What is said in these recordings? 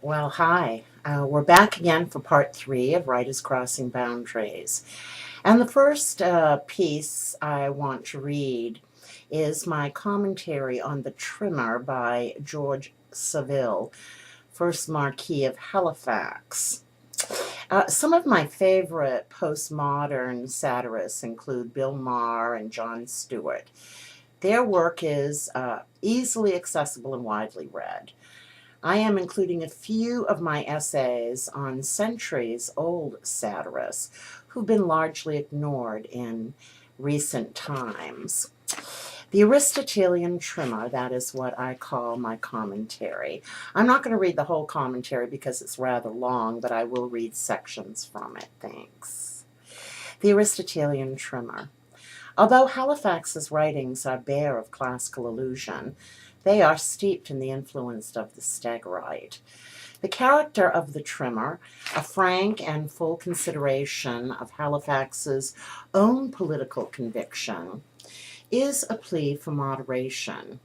Well, hi. We're back again for part three of Writers Crossing Boundaries. And the first piece I want to read is my commentary on The Trimmer by George Saville, 1st Marquis of Halifax. Some of my favorite postmodern satirists include Bill Maher and Jon Stewart. Their work is easily accessible and widely read. I am including a few of my essays on centuries-old satirists who've been largely ignored in recent times. The Aristotelian Trimmer, that is what I call my commentary. I'm not going to read the whole commentary because it's rather long, but I will read sections from it. Thanks. The Aristotelian Trimmer. Although Halifax's writings are bare of classical allusion, they are steeped in the influence of the Stagirite. The character of the Trimmer, a frank and full consideration of Halifax's own political conviction, is a plea for moderation.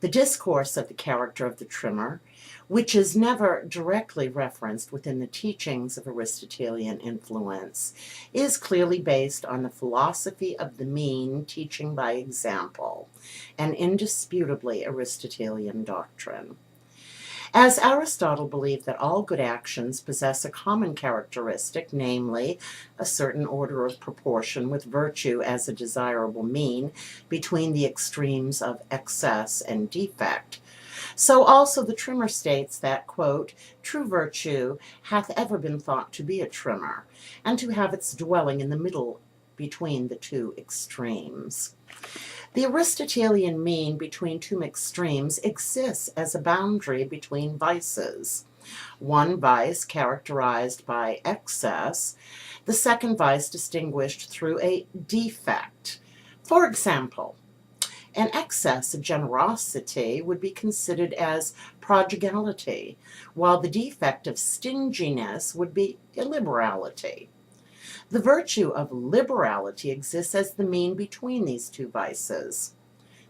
The discourse of the character of the Trimmer, which is never directly referenced within the teachings of Aristotelian influence, is clearly based on the philosophy of the mean teaching by example, an indisputably Aristotelian doctrine. As Aristotle believed that all good actions possess a common characteristic, namely, a certain order of proportion with virtue as a desirable mean between the extremes of excess and defect, so also the Trimmer states that, quote, true virtue hath ever been thought to be a trimmer, and to have its dwelling in the middle between the two extremes. The Aristotelian mean between two extremes exists as a boundary between vices. One vice characterized by excess, the second vice distinguished through a defect. For example, an excess of generosity would be considered as prodigality, while the defect of stinginess would be illiberality. The virtue of liberality exists as the mean between these two vices.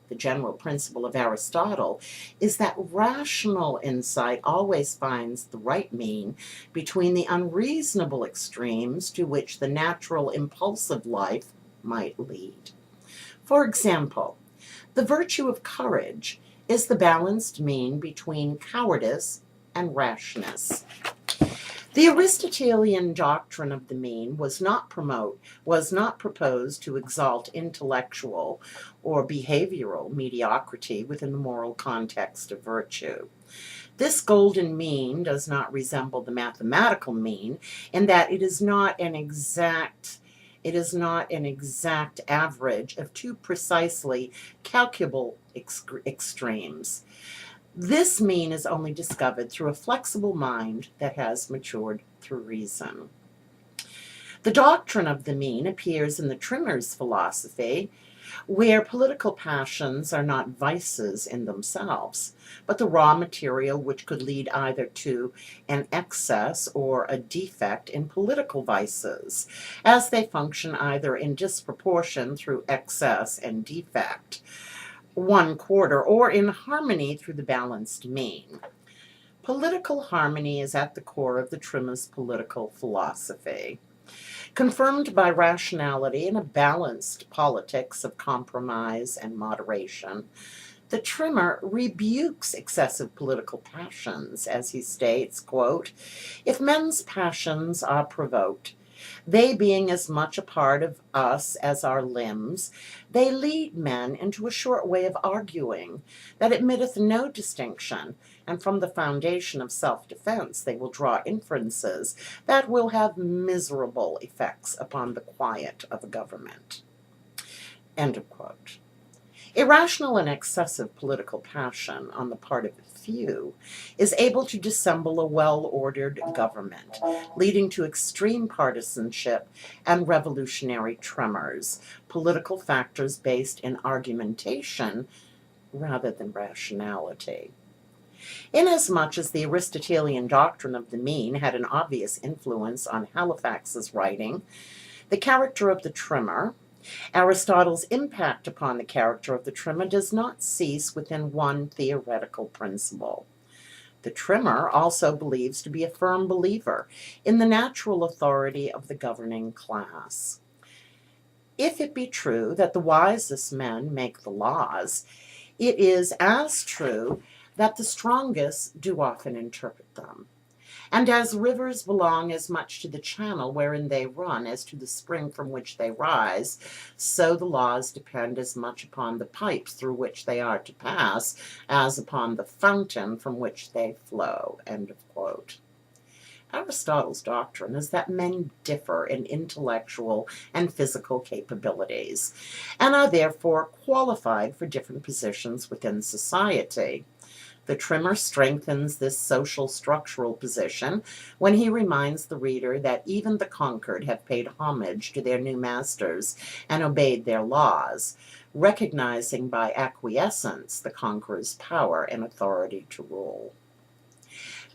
The general principle of Aristotle is that rational insight always finds the right mean between the unreasonable extremes to which the natural impulsive life might lead. For example, the virtue of courage is the balanced mean between cowardice and rashness. The Aristotelian doctrine of the mean was not proposed to exalt intellectual or behavioral mediocrity within the moral context of virtue. This golden mean does not resemble the mathematical mean in that it is not an exact average of two precisely calculable extremes. This mean is only discovered through a flexible mind that has matured through reason. The doctrine of the mean appears in the Trimmer's philosophy, where political passions are not vices in themselves, but the raw material which could lead either to an excess or a defect in political vices, as they function either in disproportion through excess and defect, one quarter, or in harmony through the balanced mean. Political harmony is at the core of the Trimmer's political philosophy. Confirmed by rationality and a balanced politics of compromise and moderation, the Trimmer rebukes excessive political passions, as he states, quote, if men's passions are provoked, they being as much a part of us as our limbs, they lead men into a short way of arguing that admitteth no distinction, and from the foundation of self-defense they will draw inferences that will have miserable effects upon the quiet of a government. End of quote. Irrational and excessive political passion on the part of the few is able to dissemble a well-ordered government, leading to extreme partisanship and revolutionary tremors, political factors based in argumentation rather than rationality. Inasmuch as the Aristotelian doctrine of the mean had an obvious influence on Halifax's writing, the character of the Trimmer, Aristotle's impact upon the character of the Trimmer does not cease within one theoretical principle. The trimmer also believes to be a firm believer in the natural authority of the governing class. If it be true that the wisest men make the laws, it is as true that the strongest do often interpret them. And as rivers belong as much to the channel wherein they run as to the spring from which they rise, so the laws depend as much upon the pipes through which they are to pass as upon the fountain from which they flow. End of quote. Aristotle's doctrine is that men differ in intellectual and physical capabilities, and are therefore qualified for different positions within society. The trimmer strengthens this social structural position when he reminds the reader that even the conquered have paid homage to their new masters and obeyed their laws, recognizing by acquiescence the conqueror's power and authority to rule.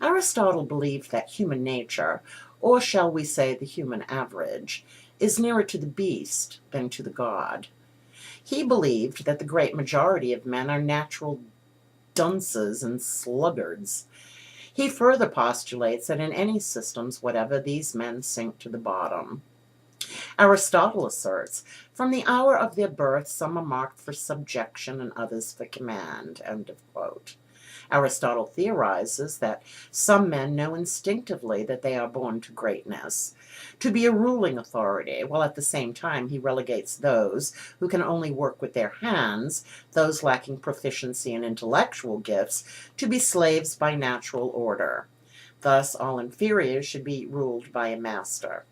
Aristotle believed that human nature, or shall we say the human average, is nearer to the beast than to the god. He believed that the great majority of men are natural dunces and sluggards. He further postulates that in any systems whatever, these men sink to the bottom. Aristotle asserts, from the hour of their birth, some are marked for subjection and others for command. End of quote. Aristotle theorizes that some men know instinctively that they are born to greatness, to be a ruling authority, while at the same time he relegates those who can only work with their hands, those lacking proficiency in intellectual gifts, to be slaves by natural order. Thus, all inferiors should be ruled by a master.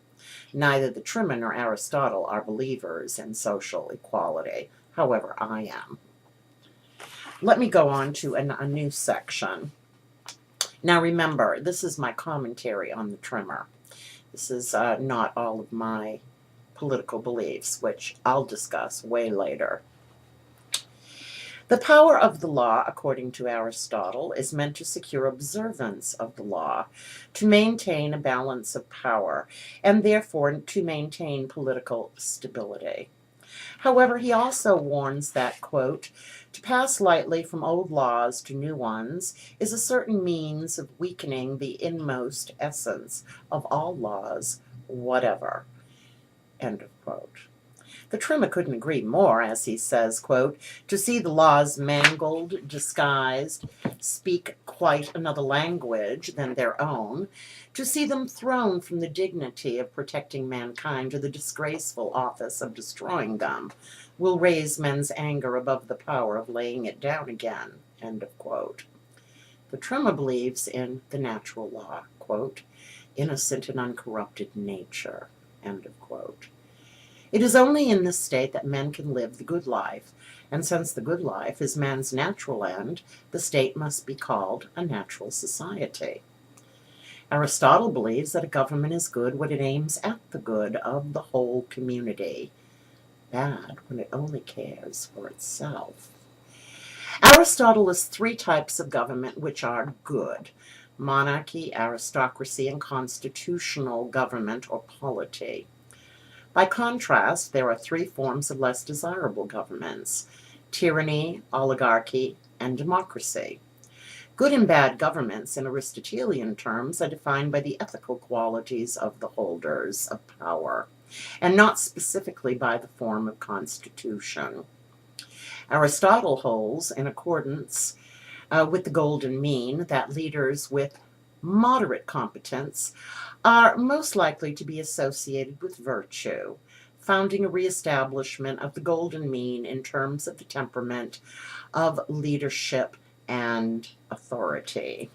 Neither the trimmer nor Aristotle are believers in social equality. However, I am. Let me go on to a new section. Now remember, this is my commentary on the trimmer. This is not all of my political beliefs, which I'll discuss way later. The power of the law, according to Aristotle, is meant to secure observance of the law, to maintain a balance of power, and therefore to maintain political stability. However, he also warns that, quote, to pass lightly from old laws to new ones is a certain means of weakening the inmost essence of all laws whatever, end of quote. The trimmer couldn't agree more, as he says, quote, to see the laws mangled, disguised, speak quite another language than their own, to see them thrown from the dignity of protecting mankind to the disgraceful office of destroying them, will raise men's anger above the power of laying it down again, end of quote. The trimmer believes in the natural law, quote, innocent and uncorrupted nature, end of quote. It is only in this state that men can live the good life, and since the good life is man's natural end, the state must be called a natural society. Aristotle believes that a government is good when it aims at the good of the whole community, bad when it only cares for itself. Aristotle lists three types of government which are good: monarchy, aristocracy, and constitutional government or polity. By contrast, there are three forms of less desirable governments: tyranny, oligarchy, and democracy. Good and bad governments, in Aristotelian terms, are defined by the ethical qualities of the holders of power, and not specifically by the form of constitution. Aristotle holds, in accordance with the golden mean, that leaders with moderate competence are most likely to be associated with virtue, founding a reestablishment of the golden mean in terms of the temperament of leadership and authority.